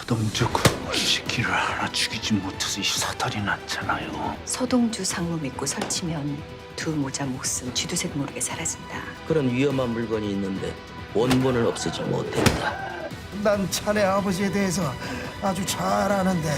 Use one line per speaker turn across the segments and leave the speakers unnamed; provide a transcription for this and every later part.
서동주 그 새끼를 하나 죽이지 못해서 이 사달이 났잖아요.
서동주 상무 믿고 설치면 두 모자 목숨 쥐두새도 모르게 사라진다.
그런 위험한 물건이 있는데 원본을 없애지 못했다.
난 자네 아버지에 대해서 아주 잘 아는데.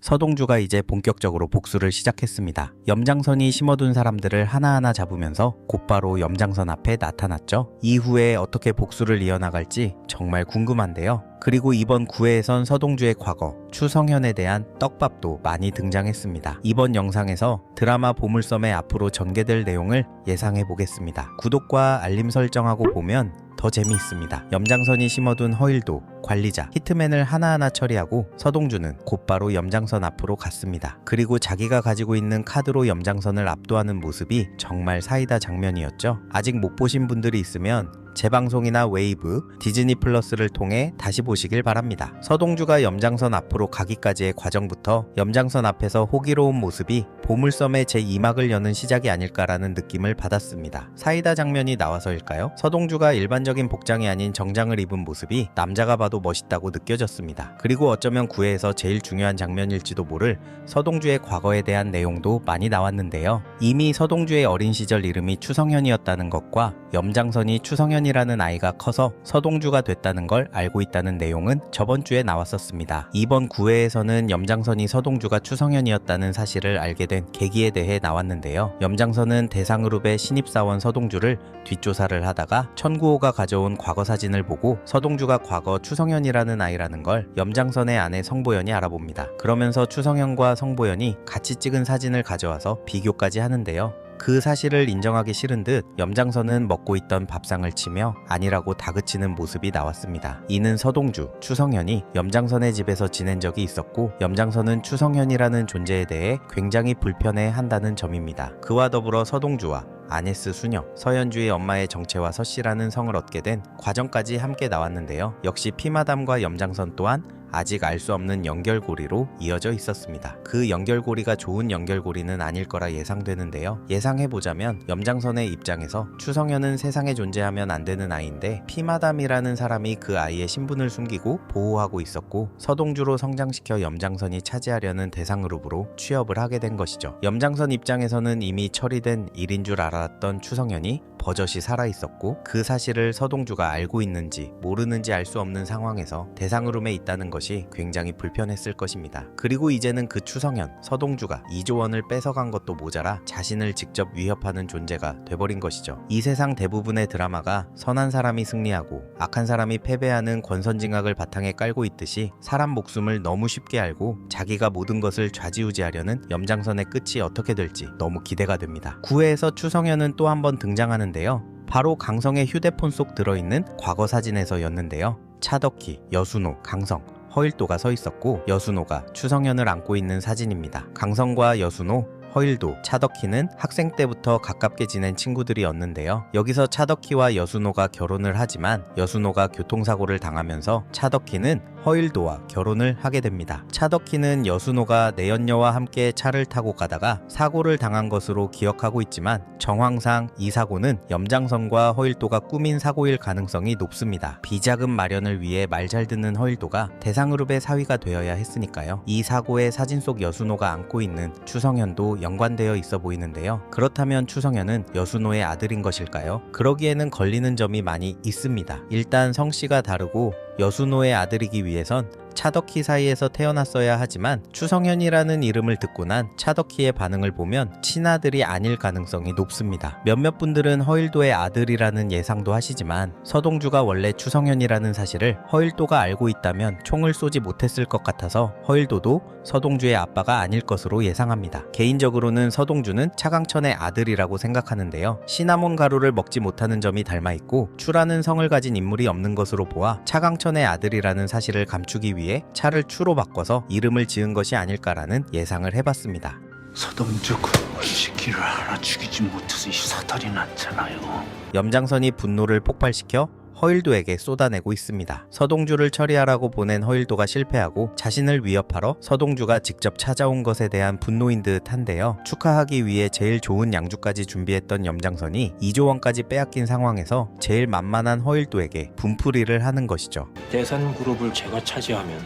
서동주가 이제 본격적으로 복수를 시작했습니다. 염장선이 심어둔 사람들을 하나하나 잡으면서 곧바로 염장선 앞에 나타났죠. 이후에 어떻게 복수를 이어나갈지 정말 궁금한데요. 그리고 이번 9회에선 서동주의 과거, 추성현에 대한 떡밥도 많이 등장했습니다. 이번 영상에서 드라마 보물섬의 앞으로 전개될 내용을 예상해 보겠습니다. 구독과 알림 설정하고 보면 더 재미있습니다. 염장선이 심어둔 허일도, 관리자, 히트맨을 하나하나 처리하고 서동주는 곧바로 염장선 앞으로 갔습니다. 그리고 자기가 가지고 있는 카드로 염장선을 압도하는 모습이 정말 사이다 장면이었죠. 아직 못 보신 분들이 있으면 재방송이나 웨이브, 디즈니 플러스를 통해 다시 보시길 바랍니다. 서동주가 염장선 앞으로 가기까지의 과정부터 염장선 앞에서 호기로운 모습이 보물섬의 제2막을 여는 시작이 아닐까라는 느낌을 받았습니다. 사이다 장면이 나와서일까요? 서동주가 일반적인 복장이 아닌 정장을 입은 모습이 남자가 봐도 멋있다고 느껴졌습니다. 그리고 어쩌면 9회에서 제일 중요한 장면일지도 모를 서동주의 과거에 대한 내용도 많이 나왔는데요. 이미 서동주의 어린 시절 이름이 추성현이었다는 것과 염장선이 추성현이라는 아이가 커서 서동주가 됐다는 걸 알고 있다는 내용은 저번 주에 나왔었습니다. 이번 9회에서는 염장선이 서동주가 추성현이었다는 사실을 알게 된 계기에 대해 나왔는데요. 염장선은 대상그룹의 신입사원 서동주를 뒷조사를 하다가 천구호가 가져온 과거 사진을 보고 서동주가 과거 추성현이라는 아이라는 걸 염장선의 아내 성보연이 알아봅니다. 그러면서 추성현과 성보연이 같이 찍은 사진을 가져와서 비교까지 하는데요. 그 사실을 인정하기 싫은 듯 염장선은 먹고 있던 밥상을 치며 아니라고 다그치는 모습이 나왔습니다. 이는 서동주, 추성현이 염장선의 집에서 지낸 적이 있었고 염장선은 추성현이라는 존재에 대해 굉장히 불편해 한다는 점입니다. 그와 더불어 서동주와 아네스 수녀, 서현주의 엄마의 정체와 서씨라는 성을 얻게 된 과정까지 함께 나왔는데요. 역시 피마담과 염장선 또한 아직 알 수 없는 연결고리로 이어져 있었습니다. 그 연결고리가 좋은 연결고리는 아닐 거라 예상되는데요. 예상해보자면 염장선의 입장에서 추성현은 세상에 존재하면 안 되는 아이인데 피마담이라는 사람이 그 아이의 신분을 숨기고 보호하고 있었고 서동주로 성장시켜 염장선이 차지하려는 대상그룹으로 취업을 하게 된 것이죠. 염장선 입장에서는 이미 처리된 일인 줄 알았던 추성현이 버젓이 살아있었고 그 사실을 서동주가 알고 있는지 모르는지 알 수 없는 상황에서 대상그룹에 있다는 것이 굉장히 불편했을 것입니다. 그리고 이제는 그 추성현, 서동주가 이조원을 뺏어간 것도 모자라 자신을 직접 위협하는 존재가 돼버린 것이죠. 이 세상 대부분의 드라마가 선한 사람이 승리하고 악한 사람이 패배하는 권선징악을 바탕에 깔고 있듯이 사람 목숨을 너무 쉽게 알고 자기가 모든 것을 좌지우지하려는 염장선의 끝이 어떻게 될지 너무 기대가 됩니다. 9회에서 추성현은 또 한 번 등장하는데요. 바로 강성의 휴대폰 속 들어있는 과거 사진에서였는데요. 차덕희, 여순호, 강성, 허일도가 서 있었고 여순호가 추성현을 안고 있는 사진입니다. 강성과 여순호, 허일도, 차덕희는 학생 때부터 가깝게 지낸 친구들이었는데요. 여기서 차덕희와 여순호가 결혼을 하지만 여순호가 교통사고를 당하면서 차덕희는 허일도와 결혼을 하게 됩니다. 차덕희는 여순호가 내연녀와 함께 차를 타고 가다가 사고를 당한 것으로 기억하고 있지만 정황상 이 사고는 염장선과 허일도가 꾸민 사고일 가능성이 높습니다. 비자금 마련을 위해 말 잘 듣는 허일도가 대상그룹의 사위가 되어야 했으니까요. 이 사고에 사진 속 여순호가 안고 있는 추성현도 연관되어 있어 보이는데요. 그렇다면 추성현은 여순호의 아들인 것일까요? 그러기에는 걸리는 점이 많이 있습니다. 일단 성씨가 다르고 여순호의 아들이기 위해선 차덕희 사이에서 태어났어야 하지만 추성현이라는 이름을 듣고 난 차덕희의 반응을 보면 친아들이 아닐 가능성이 높습니다. 몇몇 분들은 허일도의 아들이라는 예상도 하시지만 서동주가 원래 추성현이라는 사실을 허일도가 알고 있다면 총을 쏘지 못했을 것 같아서 허일도도 서동주의 아빠가 아닐 것으로 예상합니다. 개인적으로는 서동주는 차강천의 아들이라고 생각하는데요. 시나몬 가루를 먹지 못하는 점이 닮아있고 추라는 성을 가진 인물이 없는 것으로 보아 차강천의 아들이라는 사실을 감추기 위해 차를 추로 바꿔서 이름을 지은 것이 아닐까라는 예상을 해봤습니다.
서동주 그 새끼를 하나 죽이지 못해서 이 사달이 났잖아요.
염장선이 분노를 폭발시켜 허일도에게 쏟아내고 있습니다. 서동주를 처리하라고 보낸 허일도가 실패하고 자신을 위협하러 서동주가 직접 찾아온 것에 대한 분노인 듯 한데요. 축하하기 위해 제일 좋은 양주까지 준비했던 염장선이 2조원까지 빼앗긴 상황에서 제일 만만한 허일도에게 분풀이를 하는 것이죠.
대산그룹을 제가 차지하면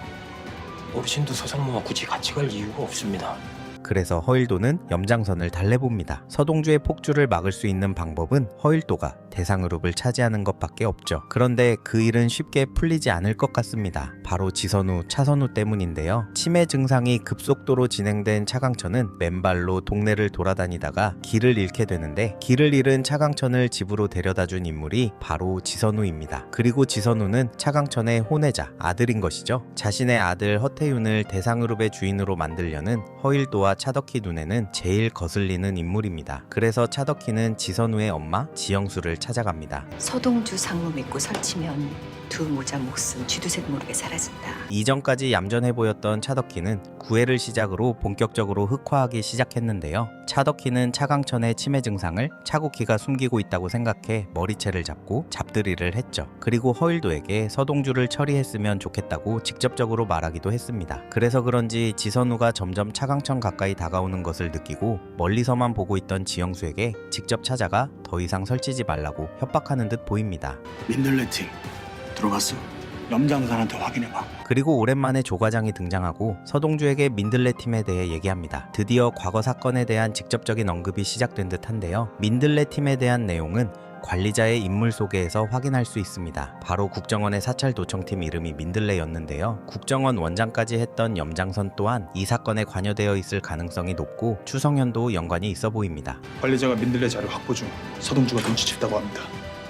어르신도 서장모와 굳이 같이 갈 이유가 없습니다.
그래서 허일도는 염장선을 달래봅니다. 서동주의 폭주를 막을 수 있는 방법은 허일도가 대상그룹을 차지하는 것밖에 없죠. 그런데 그 일은 쉽게 풀리지 않을 것 같습니다. 바로 지선우, 차선우 때문인데요. 치매 증상이 급속도로 진행된 차강천은 맨발로 동네를 돌아다니다가 길을 잃게 되는데, 길을 잃은 차강천을 집으로 데려다준 인물이 바로 지선우입니다. 그리고 지선우는 차강천의 혼외자, 아들인 것이죠. 자신의 아들 허태윤을 대상그룹의 주인으로 만들려는 허일도와 차덕희 눈에는 제일 거슬리는 인물입니다. 그래서 차덕희는 지선우의 엄마 지영수를 찾아갑니다.
서동주 상무 믿고 설치면 두 모자 목숨 쥐두새도 모르게 사라진다.
이전까지 얌전해 보였던 차덕희는 구애를 시작으로 본격적으로 흑화하기 시작했는데요. 차덕희는 차강천의 치매 증상을 차국희가 숨기고 있다고 생각해 머리채를 잡고 잡들이를 했죠. 그리고 허일도에게 서동주를 처리했으면 좋겠다고 직접적으로 말하기도 했습니다. 그래서 그런지 지선우가 점점 차강천 가까이 다가오는 것을 느끼고 멀리서만 보고 있던 지영수에게 직접 찾아가 더 이상 설치지 말라고 협박하는 듯 보입니다.
민들레 팀 들어갔어. 염장선한테 확인해봐.
그리고 오랜만에 조 과장이 등장하고 서동주에게 민들레 팀에 대해 얘기합니다. 드디어 과거 사건에 대한 직접적인 언급이 시작된 듯한데요. 민들레 팀에 대한 내용은 관리자의 인물 소개에서 확인할 수 있습니다. 바로 국정원의 사찰 도청팀 이름이 민들레였는데요. 국정원 원장까지 했던 염장선 또한 이 사건에 관여되어 있을 가능성이 높고 추성현도 연관이 있어 보입니다.
관리자가 민들레 자료 확보 중 서동주가 눈치챘다고 합니다.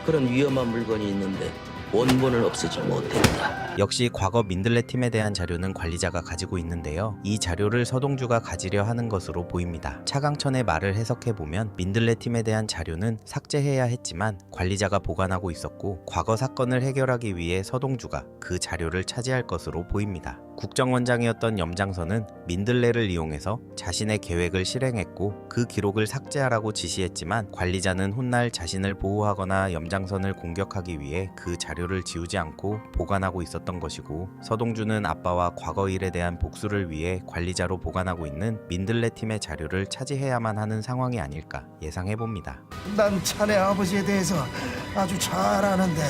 그런 위험한 물건이 있는데 원본을 없애지 못했다.
역시 과거 민들레 팀에 대한 자료는 관리자가 가지고 있는데요. 이 자료를 서동주가 가지려 하는 것으로 보입니다. 차강천의 말을 해석해보면 민들레 팀에 대한 자료는 삭제해야 했지만 관리자가 보관하고 있었고, 과거 사건을 해결하기 위해 서동주가 그 자료를 차지할 것으로 보입니다. 국정원장이었던 염장선은 민들레를 이용해서 자신의 계획을 실행했고 그 기록을 삭제하라고 지시했지만, 관리자는 훗날 자신을 보호하거나 염장선을 공격하기 위해 그 자료를 지우지 않고 보관하고 있었던 것이고, 서동주는 아빠와 과거 일에 대한 복수를 위해 관리자로 보관하고 있는 민들레 팀의 자료를 차지해야만 하는 상황이 아닐까 예상해봅니다.
난 자네 아버지에 대해서 아주 잘 아는데.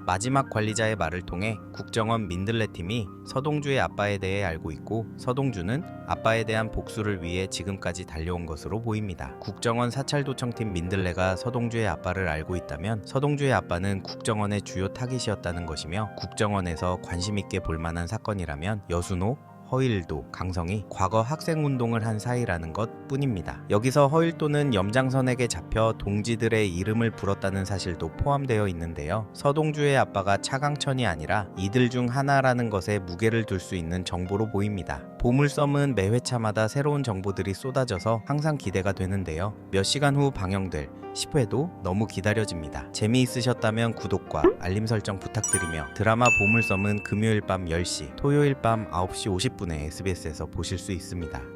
마지막 관리자의 말을 통해 국정원 민들레 팀이 서동주의 아빠에 대해 알고 있고, 서동주는 아빠에 대한 복수를 위해 지금까지 달려온 것으로 보입니다. 국정원 사찰도청팀 민들레가 서동주의 아빠를 알고 있다면 서동주의 아빠는 국정원의 주요 타깃이었다는 것이며, 국정원에서 관심 있게 볼 만한 사건이라면 여순호, 허일도, 강성이 과거 학생운동을 한 사이라는 것 뿐입니다. 여기서 허일도는 염장선에게 잡혀 동지들의 이름을 불었다는 사실도 포함되어 있는데요. 서동주의 아빠가 차강천이 아니라 이들 중 하나라는 것에 무게를 둘 수 있는 정보로 보입니다. 보물섬은 매 회차마다 새로운 정보들이 쏟아져서 항상 기대가 되는데요. 몇 시간 후 방영될 10회도 너무 기다려집니다. 재미있으셨다면 구독과 알림 설정 부탁드리며, 드라마 보물섬은 금요일 밤 10시, 토요일 밤 9시 50분에 SBS에서 보실 수 있습니다.